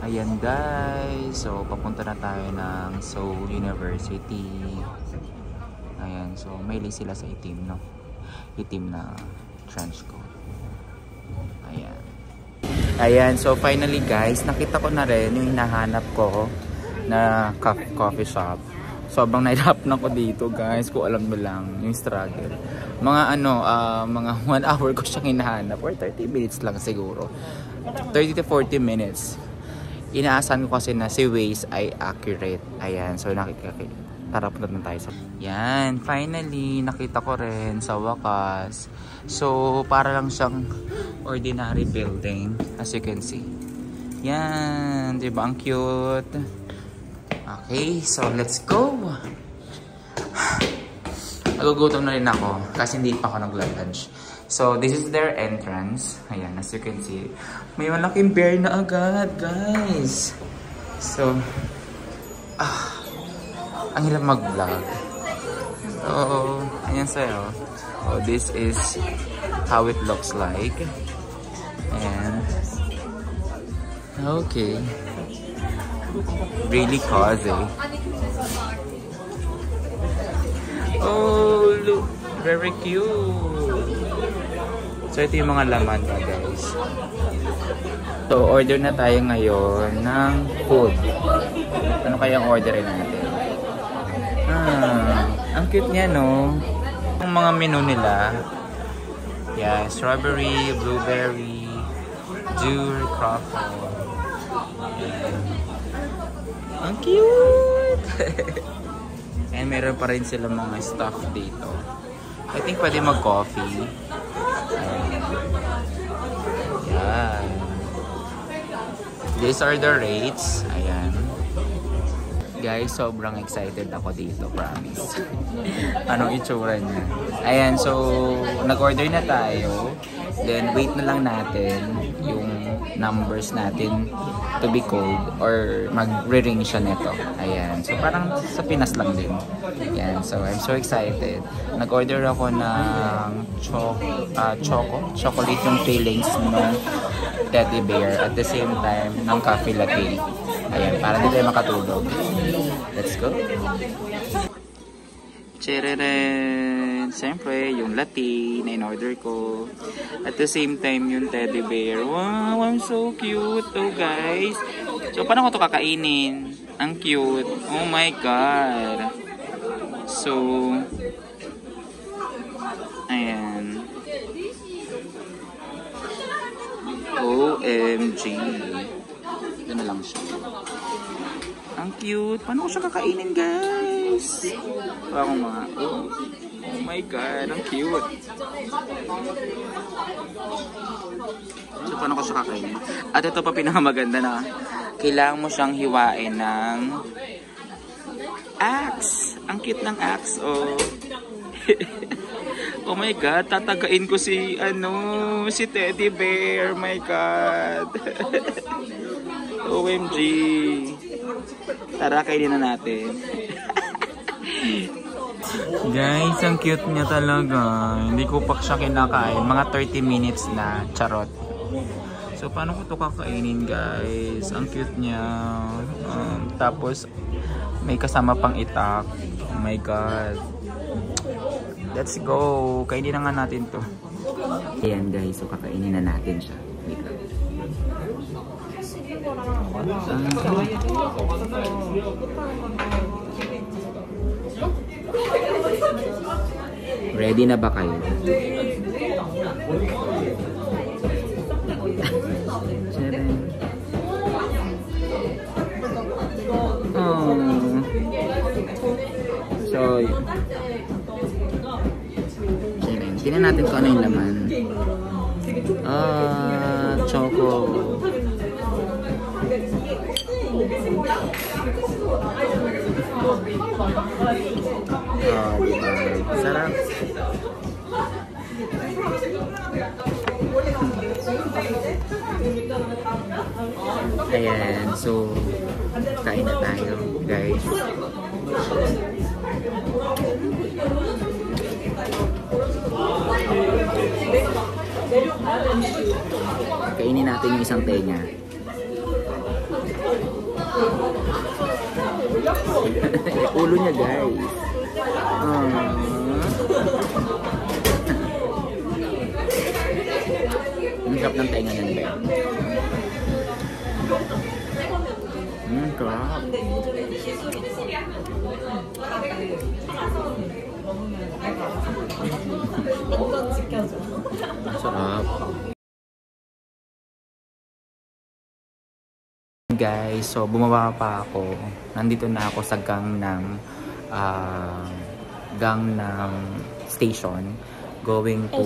Ayan guys, so papunta na tayo ng Seoul University. Ayan, so may sila sa itim, no? Itim na trench coat. Ayan. Ayan, so finally guys, nakita ko na rin yung hinahanap ko na coffee shop. Sobrang nahirap na ko dito guys, kung alam mo lang yung struggle. Mga mga 1 hour ko siyang hinahanap or 30 minutes lang siguro. 30 to 40 minutes. Inaasahan ko kasi na si Waze ay accurate. Ayan, so tara punta na tayo sa... Yan, finally nakita ko rin sa wakas. So para lang siyang ordinary building as you can see. Yan, di ba ang cute? Okay, so let's go. Nagugutom na rin ako kasi hindi pa ako nag-lunch. So this is their entrance. Ayan, as you can see. May malaking bear na agad, guys. So, ang hirap mag-vlog. So, ayan sa'yo. So, this is how it looks like. Ayan. Okay. Really cozy. Oh, look. Very cute. So, ito yung mga laman na guys. So, order na tayo ngayon ng food. Ano kayang orderin natin? Ang cute niya, no? Yung mga menu nila. Yeah, strawberry, blueberry, jewel, croffle. Yeah. Ang cute! And meron pa rin sila mga stuff dito. I think pwede mag-coffee. Ayan. These are the rates. Ayan. Guys, sobrang excited ako dito, promise. Anong itsura niya? Ayan, so nag-order na tayo. Then wait na lang natin yung numbers natin to be called or mag-ring siya nito. Ayan. So parang sa Pinas lang din. Ayan. So I'm so excited. Nag-order ako ng chocolate yung fillings ng teddy bear at the same time ng coffee latte. Ayan. Para hindi tayo makatulog. Let's go. Chereren! Siyempre, yung latte na in-order ko. At the same time, yung teddy bear. Wow, I'm so cute. Oh, guys. So, paano ko ito kakainin? Ang cute. Oh my God. So, ayan. OMG. Ito na lang siya. Ang cute. Paano ko siya kakainin, guys? Ako mga, oh my God, ang cute. So, paano ko siya kakainin? At ito pa pinakamaganda na, kailangan mo siyang hiwain ng axe. Ang cute ng axe, oh. Oh my God, tatagain ko si, si teddy bear. My God. OMG. Tara, kainin na natin. Guys, ang cute niya talaga. Hindi ko pa siya kinakain. Mga 30 minutes na. Charot. So, paano ko ito kakainin, guys? Ang cute niya. Tapos, may kasama pang itak. Oh my God. Let's go. Kainin na nga natin to. Ayan, guys. So, kakainin na natin siya. Wait lang. Ready na ba kayo? So, tingnan natin kung ano yung laman. Choco. Diba? Sarap. Ayan, so kain na tayo, guys. Kainin natin yung isang tenya. Ulo niya, guys. Ang sarap ng tainga ng Ben. Crap. Sarap. Guys, so bumaba pa ako. Nandito na ako sa Gangnam Station, going to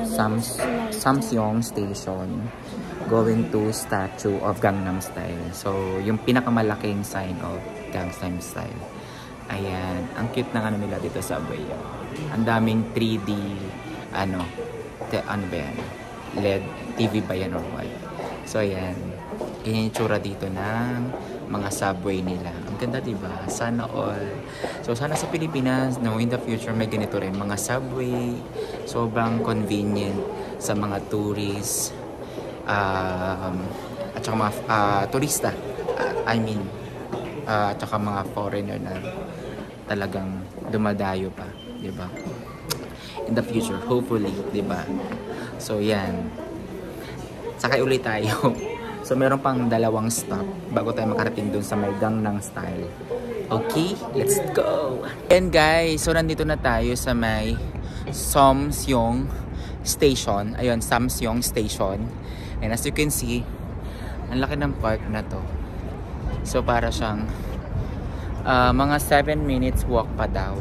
Samsung Station, going to Statue of Gangnam Style. So, yung pinakamalaking sign of Gangnam Style. Ayan, ang cute ng ano nila dito sa Subway. Ang daming 3D ano ba yan? LED TV ba yan or what? So, ayan. Ganyan yung tsura dito ng mga subway nila. Ang ganda, diba? Sana all. So, sana sa Pilipinas, no, in the future, may ganito rin. Mga subway, sobrang convenient sa mga tourists, at saka mga turista. At saka mga foreigner na talagang dumadayo pa, diba? In the future, hopefully, diba? So, yan. Sakay ulit tayo. So, meron pang 2 stop bago tayo makarating dun sa may Gangnam Style. Okay, let's go! And guys, so nandito na tayo sa may Samsung Station. Ayun, Samsung Station. And as you can see, ang laki ng park na to. So, para siyang mga 7 minutes walk pa daw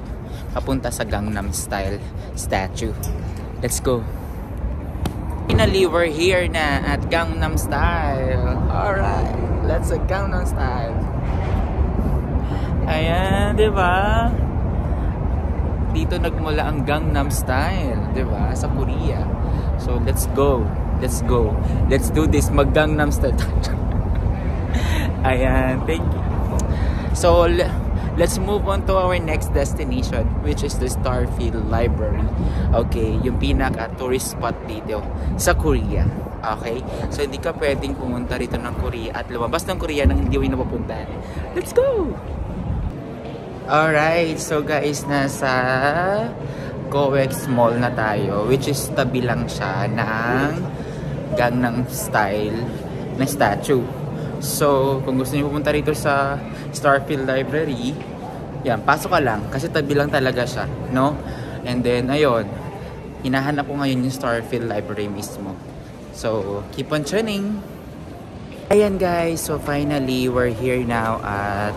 papunta sa Gangnam Style statue. Let's go! Finally, we're here na at Gangnam Style. Alright, let's go Gangnam Style. Ayan, di ba? Dito nagmula ang Gangnam Style, di ba? Sa Korea. So, let's go. Let's go. Let's do this. Mag Gangnam Style. Ayan, thank you. So, let's move on to our next destination, which is the Starfield Library. Okay, yung pinaka-tourist spot dito sa Korea. Okay? So, hindi ka pwedeng pumunta rito ng Korea at lumabas ng Korea nang hindi mo napapuntahan. Let's go! Alright, so guys, nasa COEX Mall na tayo, which is tabi lang siya ng Gangnam Style na statue. So, kung gusto niyo pumunta rito sa Starfield Library, yan, pasok ka lang kasi tabi lang talaga siya, no? And then, ayun, hinahanap ko ngayon yung Starfield Library mismo. So, keep on tuning. Ayan guys, so finally, we're here now at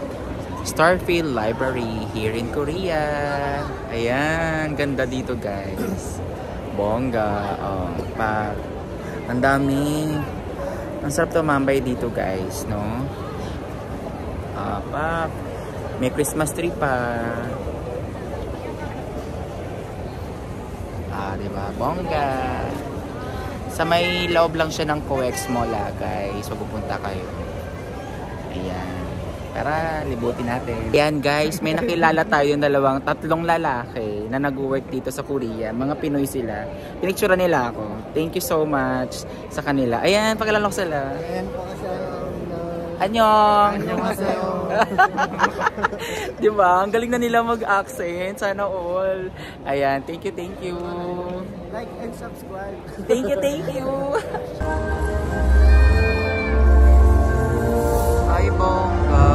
Starfield Library here in Korea. Ayan, ganda dito guys. Bongga, ang daming, ang sarap tumambay dito guys, no? May Christmas tree pa. Diba? Bongga. Sa may loob lang siya ng COEX Mall, guys. So, pupunta kayo. Ayan. Tara, libutin natin. Ayan, guys. May nakilala tayo ng tatlong lalaki na nag-work dito sa Korea. Mga Pinoy sila. Pinictura nila ako. Thank you so much sa kanila. Ayan, pakilala ko sila. Ayan po kasi Annyeong! Annyeonghaseyo. Diba? Ang galing na nila mag-accent. Sana all. Ayan. Thank you, thank you. Like and subscribe. Thank you, thank you. Ay, bongga.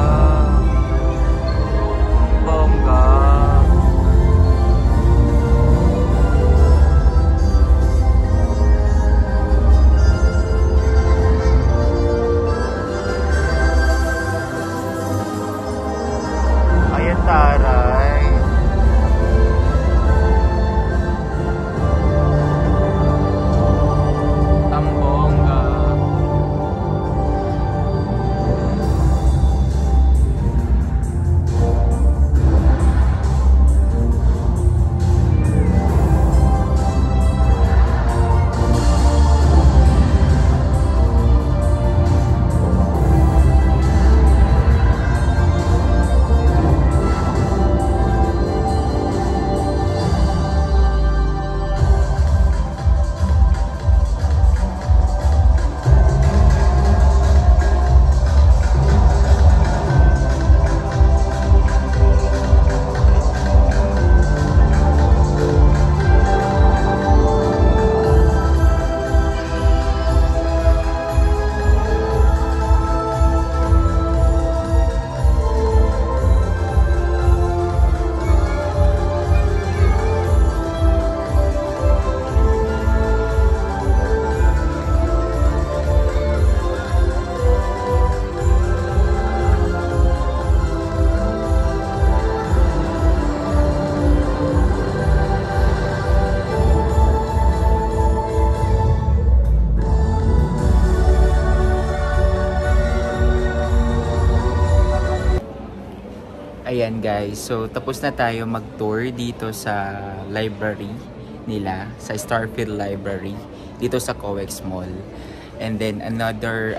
Bongga. Ayan, taray. Tambongga. Ayan guys, so tapos na tayo mag-tour dito sa library nila, sa Starfield Library, dito sa COEX Mall. And then another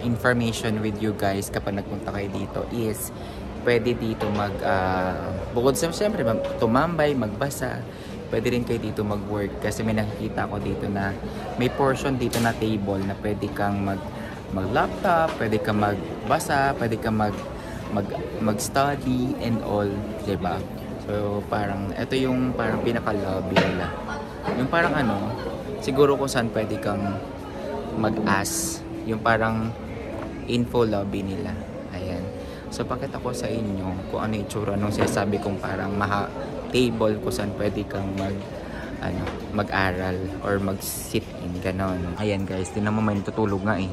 information with you guys kapag nagpunta kayo dito is pwede dito bukod sa syempre tumambay, magbasa, pwede rin kayo dito mag-work kasi may nakikita ko dito na may portion dito na table na pwede kang mag-laptop, pwede kang magbasa, pwede kang mag-study and all, diba? So parang ito yung parang pinaka-lobby nila. Yung parang siguro kung saan pwede kang mag-ask, yung parang info lobby nila. Ayan. So pakita ko sa inyo kung ano yung tsura nung sinasabi kong parang table kung saan pwede kang mag-aral or mag-sit in, ganon. Ayan guys, tinan mo may natutulog nga eh.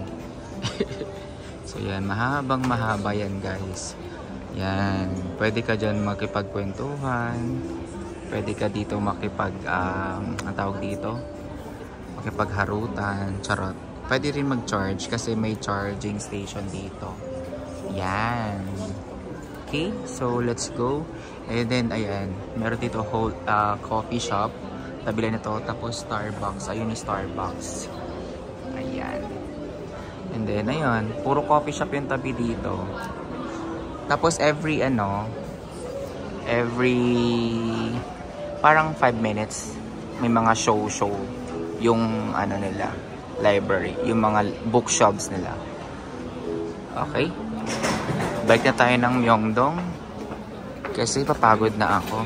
So yan, mahaba yan guys. Yan, pwede ka dyan makipagkwentuhan, pwede ka dito ang tawag dito, makipagharutan, charot. Pwede rin mag-charge kasi may charging station dito. Yan. Okay, so let's go. And then ayan, meron dito whole coffee shop. Tabi lang ito, tapos Starbucks. Ayun yung Starbucks. Ayan. And then ayun, puro coffee shop yung tabi dito. Tapos every parang 5 minutes may mga show yung nila, library, yung mga bookshops nila. Okay. Balik na tayo ng Myeongdong kasi papagod na ako.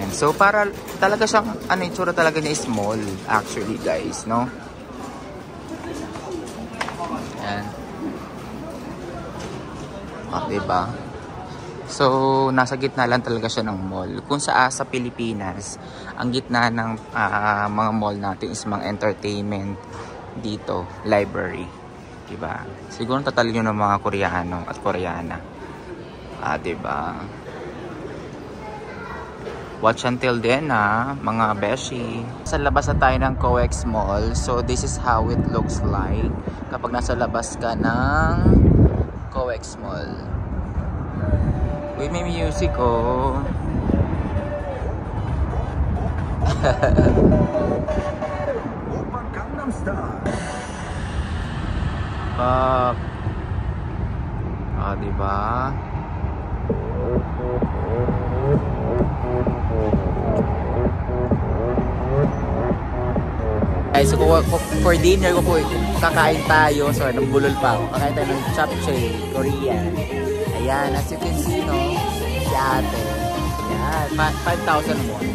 And so para talaga siyang itsura talaga niya is small actually guys, no? Ayan. Diba? So nasa gitna lang talaga siya ng mall. Kung sa Pilipinas, ang gitna ng mga mall natin is mga entertainment, dito library, diba? Siguro tatalin nyo ng mga Koreano at Koreana, diba? Watch until then mga beshi. Sa labas na tayo ng COEX Mall. So this is how it looks like kapag nasa labas ka ng COEX Mall. Uy, may music Fuck. Diba? Guys, so for dinner kakain tayo. So, nabulol pa ako. Kakain tayo ng japchae, Korean. Ayan, as you can see, no? Si ate. Ayan, 5,000 won.